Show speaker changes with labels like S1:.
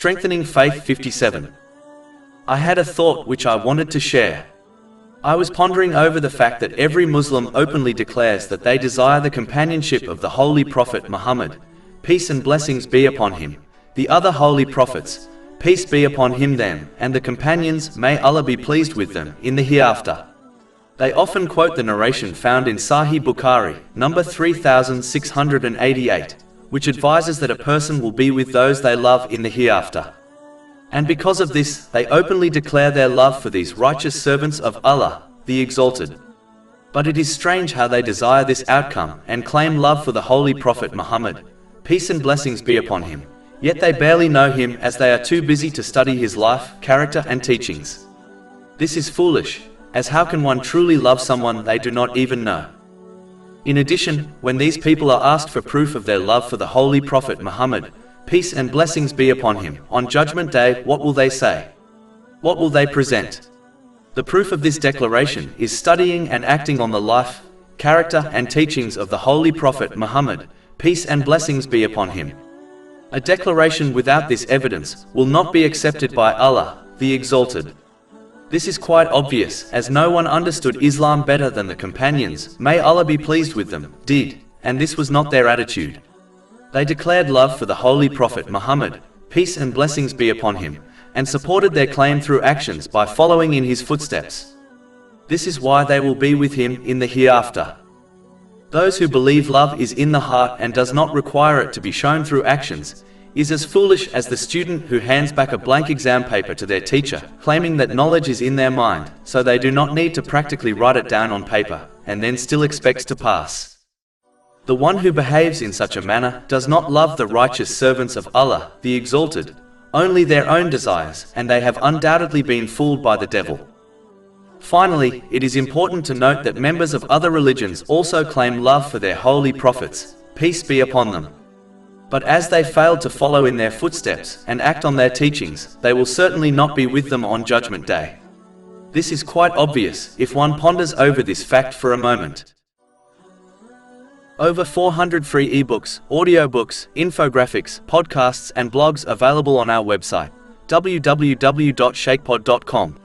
S1: Strengthening Faith 57. I had a thought which I wanted to share. I was pondering over the fact that every Muslim openly declares that they desire the companionship of the Holy Prophet Muhammad, peace and blessings be upon him, the other holy prophets, peace be upon him them, and the companions, may Allah be pleased with them, in the hereafter. They often quote the narration found in Sahih Bukhari, number 3688, which advises that a person will be with those they love in the hereafter. And because of this, they openly declare their love for these righteous servants of Allah, the Exalted. But it is strange how they desire this outcome and claim love for the Holy Prophet Muhammad, peace and blessings be upon him, yet they barely know him as they are too busy to study his life, character and teachings. This is foolish, as how can one truly love someone they do not even know? In addition, when these people are asked for proof of their love for the Holy Prophet Muhammad, peace and blessings be upon him, on Judgment Day, what will they say? What will they present? The proof of this declaration is studying and acting on the life, character and teachings of the Holy Prophet Muhammad, peace and blessings be upon him. A declaration without this evidence will not be accepted by Allah, the Exalted. This is quite obvious, as no one understood Islam better than the companions, may Allah be pleased with them, did, and this was not their attitude. They declared love for the Holy Prophet Muhammad, peace and blessings be upon him, and supported their claim through actions by following in his footsteps. This is why they will be with him in the hereafter. Those who believe love is in the heart and does not require it to be shown through actions, is as foolish as the student who hands back a blank exam paper to their teacher, claiming that knowledge is in their mind, so they do not need to practically write it down on paper, and then still expects to pass. The one who behaves in such a manner does not love the righteous servants of Allah, the Exalted, only their own desires, and they have undoubtedly been fooled by the devil. Finally, it is important to note that members of other religions also claim love for their holy prophets, peace be upon them. But as they failed to follow in their footsteps and act on their teachings, they will certainly not be with them on Judgment Day. This is quite obvious if one ponders over this fact for a moment. Over 400 free ebooks, audiobooks, infographics, podcasts and blogs available on our website, www.shakepod.com.